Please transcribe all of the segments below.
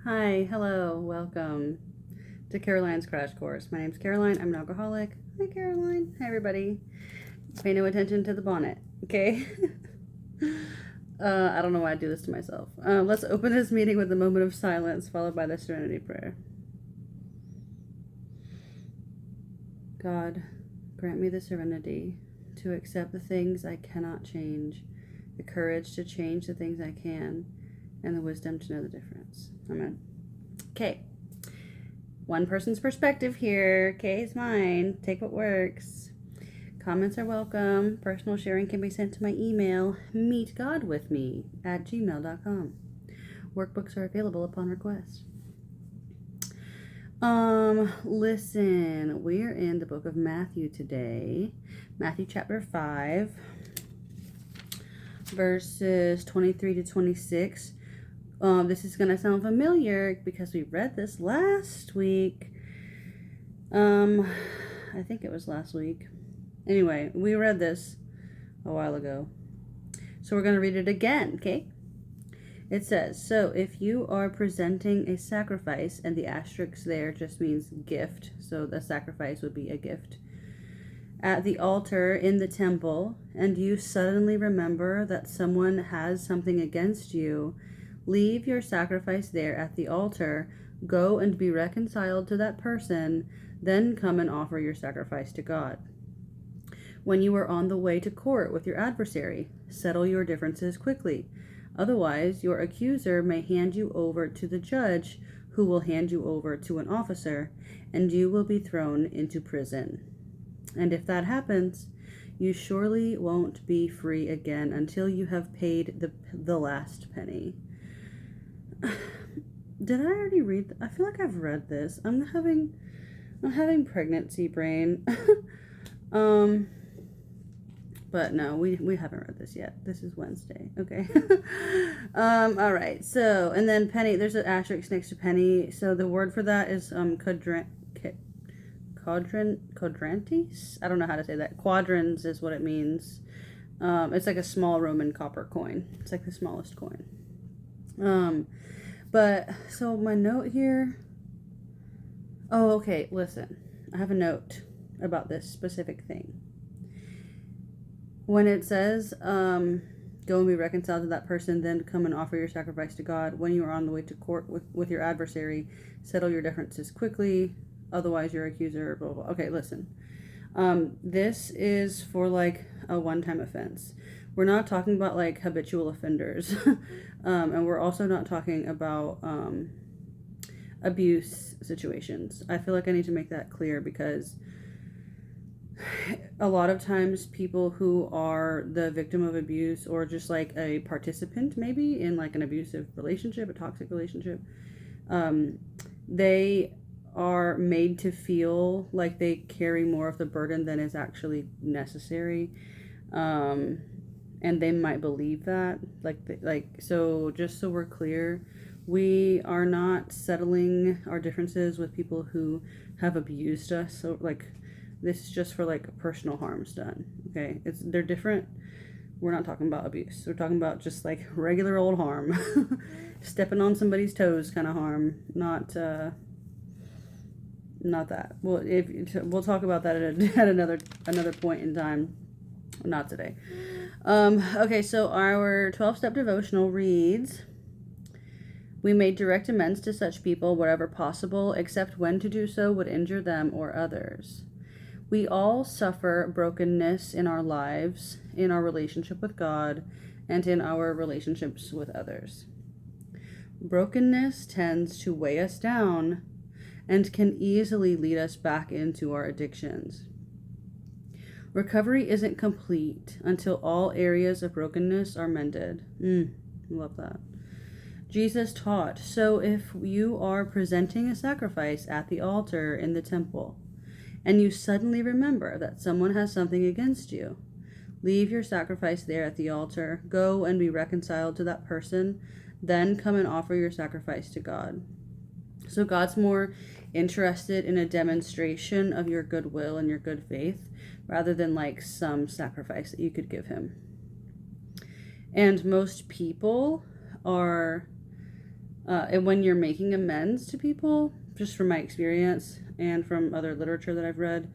Hi, hello, welcome to Caroline's Crash Course. My name's Caroline. I'm an alcoholic. Hi, Caroline. Hi, everybody. Pay no attention to the bonnet, okay? I don't know why I do this to myself. Let's open this meeting with a moment of silence, followed by the Serenity Prayer. God, grant me the serenity to accept the things I cannot change, the courage to change the things I can, and the wisdom to know the difference. Amen. Okay. One person's perspective here. Okay, it's mine. Take what works. Comments are welcome. Personal sharing can be sent to my email, meetgodwithme@gmail.com. Workbooks are available upon request. Listen, we're in the book of Matthew today. Matthew chapter 5, verses 23 to 26. This is going to sound familiar because we read this last week. I think it was last week. Anyway, we read this a while ago. So we're going to read it again, okay? It says, so if you are presenting a sacrifice, and the asterisk there just means gift, so the sacrifice would be a gift, at the altar in the temple, and you suddenly remember that someone has something against you, leave your sacrifice there at the altar, go and be reconciled to that person, then come and offer your sacrifice to God. When you are on the way to court with your adversary, settle your differences quickly. Otherwise, your accuser may hand you over to the judge, who will hand you over to an officer, and you will be thrown into prison. And if that happens, you surely won't be free again until you have paid the last penny. Did I already read? I feel like I've read this. I'm having pregnancy brain. But no, we haven't read this yet. This is Wednesday. Okay. All right. So, and then penny, there's an asterisk next to penny. So the word for that is quadrantes. I don't know how to say that. Quadrans is what it means. It's like a small Roman copper coin. It's like the smallest coin. But so my note here. Oh, okay. Listen, I have a note about this specific thing. When it says, go and be reconciled to that person, then come and offer your sacrifice to God. When you are on the way to court with your adversary, settle your differences quickly. Otherwise, your accuser, blah, blah, blah. Okay, listen. This is for like a one-time offense. We're not talking about like habitual offenders. And we're also not talking about abuse situations. I feel like I need to make that clear because a lot of times people who are the victim of abuse or just like a participant maybe in like an abusive relationship, a toxic relationship, they are made to feel like they carry more of the burden than is actually necessary. And they might believe that so just so we're clear, we are not settling our differences with people who have abused us. So like, this is just for like personal harms done. Okay, they're different. We're not talking about abuse. We're talking about just like regular old harm, stepping on somebody's toes kind of harm. Not that. Well, we'll talk about that at another point in time. Not today. Okay, so our 12-step devotional reads, we made direct amends to such people wherever possible, except when to do so would injure them or others. We all suffer brokenness in our lives, in our relationship with God, and in our relationships with others. Brokenness tends to weigh us down and can easily lead us back into our addictions. Recovery isn't complete until all areas of brokenness are mended. Love that. Jesus taught, so if you are presenting a sacrifice at the altar in the temple, and you suddenly remember that someone has something against you, leave your sacrifice there at the altar, go and be reconciled to that person, then come and offer your sacrifice to God. So God's more interested in a demonstration of your goodwill and your good faith rather than like some sacrifice that you could give him. And most people are And when you're making amends to people, just from my experience and from other literature that I've read,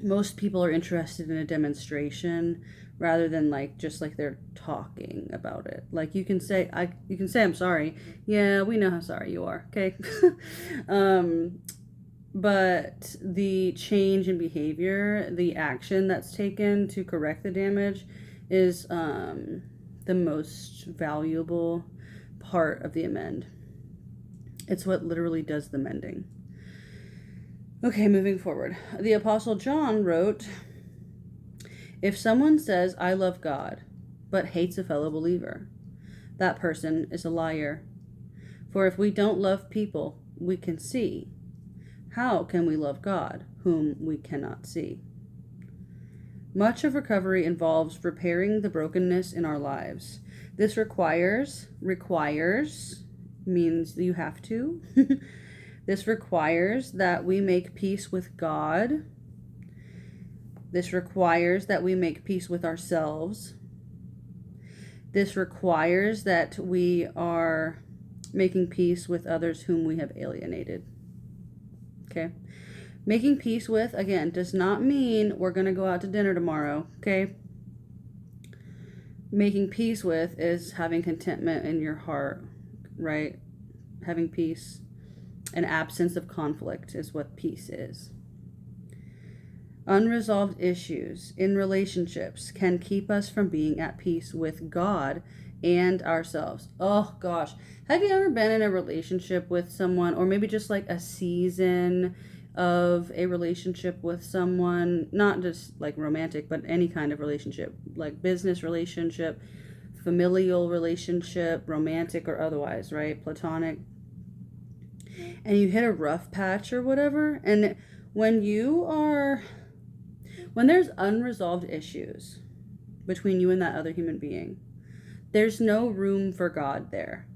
most people are interested in a demonstration rather than just like they're talking about it. Like you can say I'm sorry. Yeah, we know how sorry you are. Okay. But the change in behavior, the action that's taken to correct the damage is the most valuable part of the amend. It's what literally does the mending. Okay, moving forward. The Apostle John wrote, "If someone says, 'I love God,' but hates a fellow believer, that person is a liar. For if we don't love people we can see, how can we love God, whom we cannot see?" Much of recovery involves repairing the brokenness in our lives. This requires means you have to. This requires that we make peace with God. This requires that we make peace with ourselves. This requires that we are making peace with others whom we have alienated. Okay? Making peace with, again, does not mean we're going to go out to dinner tomorrow. Okay? Making peace with is having contentment in your heart, right? Having peace. An absence of conflict is what peace is. Unresolved issues in relationships can keep us from being at peace with God and ourselves. Oh gosh. Have you ever been in a relationship with someone, or maybe just like a season of a relationship with someone, not just like romantic, but any kind of relationship, like business relationship, familial relationship, romantic or otherwise, right? Platonic. And you hit a rough patch or whatever, and when there's unresolved issues between you and that other human being, there's no room for God there.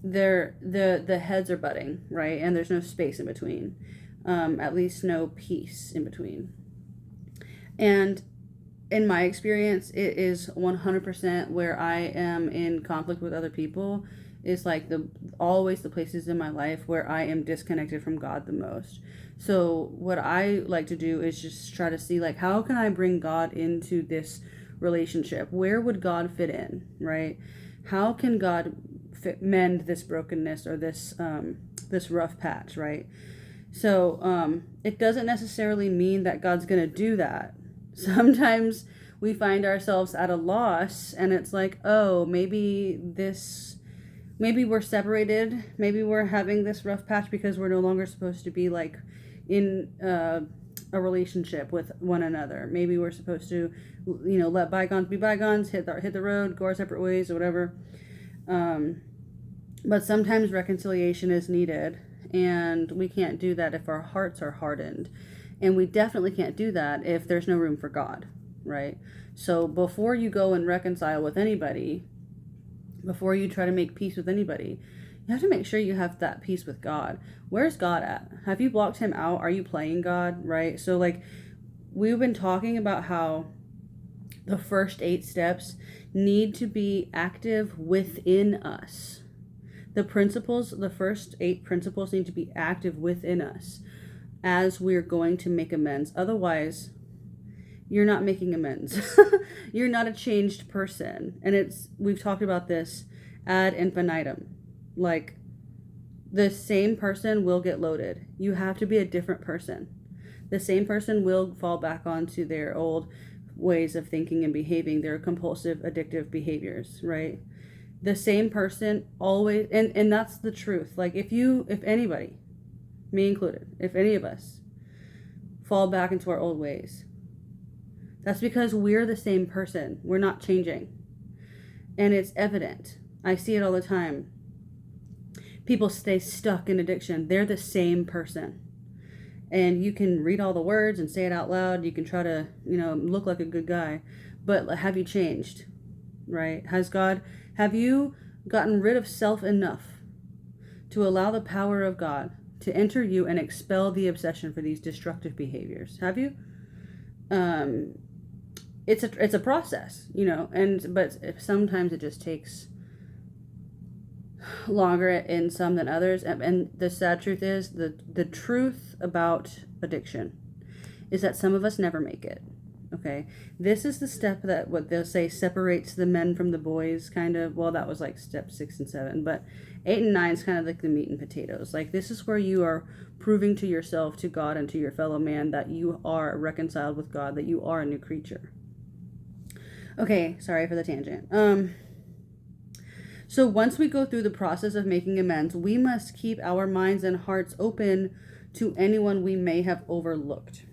The heads are butting, right? And there's no space in between. At least no peace in between. And in my experience, it is 100% where I am in conflict with other people is like always the places in my life where I am disconnected from God the most. So what I like to do is just try to see like, how can I bring God into this relationship? Where would God fit in, right? How can God mend this brokenness or this rough patch, right? So it doesn't necessarily mean that God's going to do that. Sometimes we find ourselves at a loss and it's like, oh, maybe we're separated. Maybe we're having this rough patch because we're no longer supposed to be like in a relationship with one another. Maybe we're supposed to, let bygones be bygones, hit the road, go our separate ways or whatever. But sometimes reconciliation is needed, and we can't do that if our hearts are hardened. And we definitely can't do that if there's no room for God, right? So before you go and reconcile with anybody, before you try to make peace with anybody, you have to make sure you have that peace with God. Where's God at? Have you blocked him out? Are you playing God, right? So like we've been talking about how the first 8 steps need to be active within us. The first 8 principles need to be active within us as we're going to make amends. Otherwise, you're not making amends. You're not a changed person. And we've talked about this ad infinitum. Like, the same person will get loaded. You have to be a different person. The same person will fall back onto their old ways of thinking and behaving, their compulsive, addictive behaviors, right? The same person always, and that's the truth. Like, if anybody, me included, if any of us fall back into our old ways, that's because we're the same person. We're not changing. And it's evident. I see it all the time. People stay stuck in addiction. They're the same person. And you can read all the words and say it out loud. You can try to, look like a good guy. But have you changed? Right? Have you gotten rid of self enough to allow the power of God to enter you and expel the obsession for these destructive behaviors? Have you? It's a process, but sometimes it just takes longer in some than others. And the sad truth is, the truth about addiction is that some of us never make it. Okay, this is the step that what they'll say separates the men from the boys, kind of. Well, that was like step 6 and 7, but 8 and 9 is kind of like the meat and potatoes. Like, this is where you are proving to yourself, to God, and to your fellow man that you are reconciled with God, that you are a new creature. Okay, sorry for the tangent. So once we go through the process of making amends, we must keep our minds and hearts open to anyone we may have overlooked.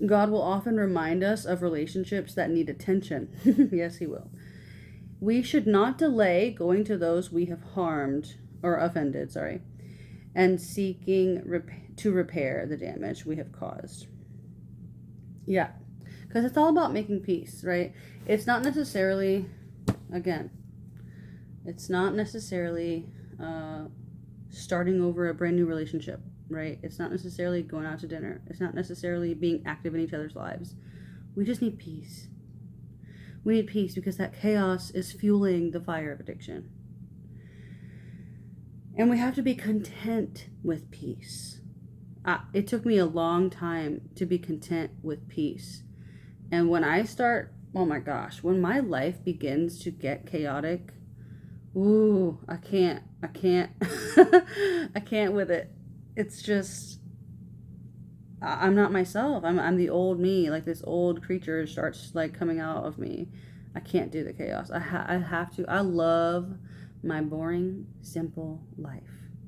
God will often remind us of relationships that need attention. Yes, He will. We should not delay going to those we have harmed or offended, and seeking to repair the damage we have caused. Yeah, because it's all about making peace, right? It's not necessarily, again, it's not necessarily starting over a brand new relationship. Right? It's not necessarily going out to dinner. It's not necessarily being active in each other's lives. We just need peace. We need peace because that chaos is fueling the fire of addiction. And we have to be content with peace. It took me a long time to be content with peace. And when I start, oh my gosh, when my life begins to get chaotic, ooh, I can't I can't with it. It's just, I'm not myself. I'm the old me. Like, this old creature starts like coming out of me. I can't do the chaos. I have to. I love my boring, simple life.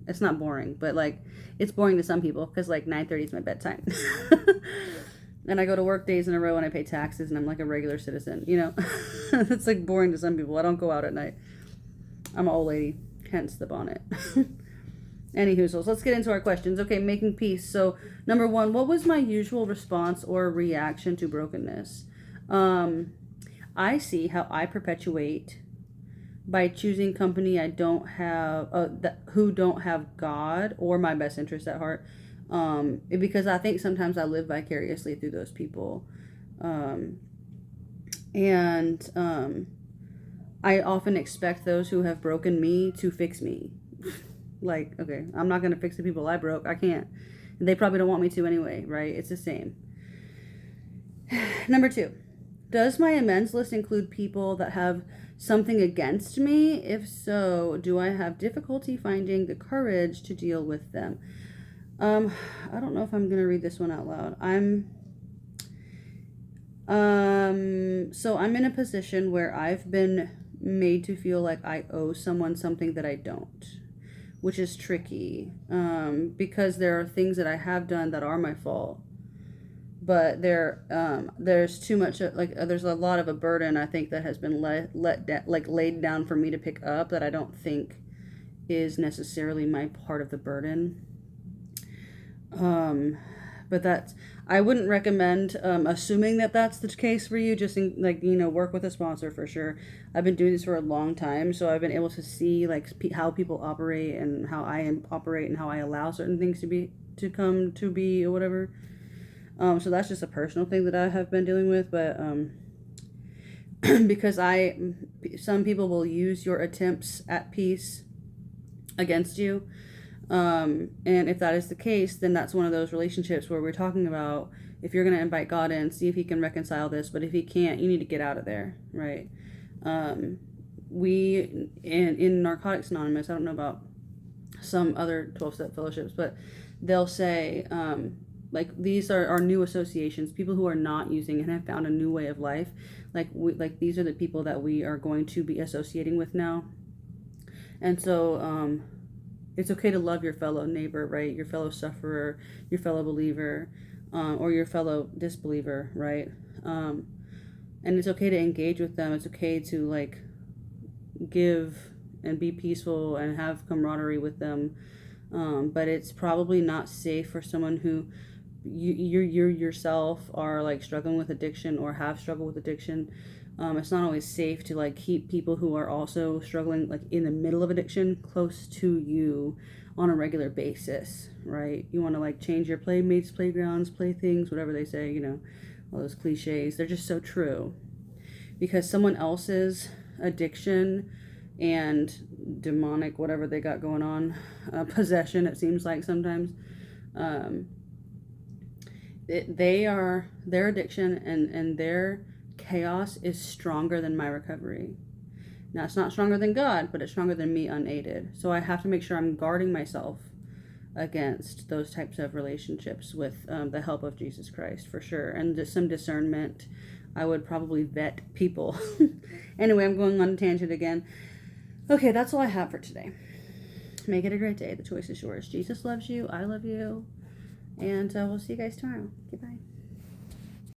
It's not boring, but like, it's boring to some people because like 9:30 is my bedtime. And I go to work days in a row and I pay taxes and I'm like a regular citizen, you know. It's like boring to some people. I don't go out at night. I'm an old lady, hence the bonnet. Anywho, so let's get into our questions. Okay, making peace. So, number 1, what was my usual response or reaction to brokenness? I see how I perpetuate by choosing company I don't have, who don't have God or my best interest at heart. Because I think sometimes I live vicariously through those people. I often expect those who have broken me to fix me. Like, okay, I'm not going to fix the people I broke. I can't. They probably don't want me to anyway, right? It's the same. Number 2, does my amends list include people that have something against me? If so, do I have difficulty finding the courage to deal with them? I don't know if I'm going to read this one out loud. So I'm in a position where I've been made to feel like I owe someone something that I don't, which is tricky, because there are things that I have done that are my fault, but there's too much, there's a lot of a burden, I think, that has been laid down for me to pick up that I don't think is necessarily my part of the burden. But I wouldn't recommend assuming that that's the case for you. Just work with a sponsor for sure. I've been doing this for a long time, so I've been able to see how people operate and how I operate and how I allow certain things to come to be or whatever. So that's just a personal thing that I have been dealing with, but because some people will use your attempts at peace against you. And if that is the case, then that's one of those relationships where we're talking about, if you're going to invite God in, see if He can reconcile this, but if He can't, you need to get out of there, right? We, in Narcotics Anonymous, I don't know about some other 12-step fellowships, but they'll say, these are our new associations, people who are not using and have found a new way of life. These are the people that we are going to be associating with now. And so, it's okay to love your fellow neighbor, right? Your fellow sufferer, your fellow believer, or your fellow disbeliever, right? And it's okay to engage with them. It's okay to give and be peaceful and have camaraderie with them. But it's probably not safe for someone who you yourself are struggling with addiction or have struggled with addiction. It's not always safe to keep people who are also struggling in the middle of addiction close to you on a regular basis, right? You want to change your playmates, playgrounds, playthings, whatever they say, all those cliches. They're just so true, because someone else's addiction and demonic, whatever they got going on, possession, it seems like sometimes. Their addiction and their chaos is stronger than my recovery. Now, it's not stronger than God, but it's stronger than me unaided. So I have to make sure I'm guarding myself against those types of relationships with the help of Jesus Christ, for sure. And just some discernment. I would probably vet people. Anyway, I'm going on a tangent again. Okay, that's all I have for today. Make it a great day. The choice is yours. Jesus loves you. I love you. And we'll see you guys tomorrow. Goodbye.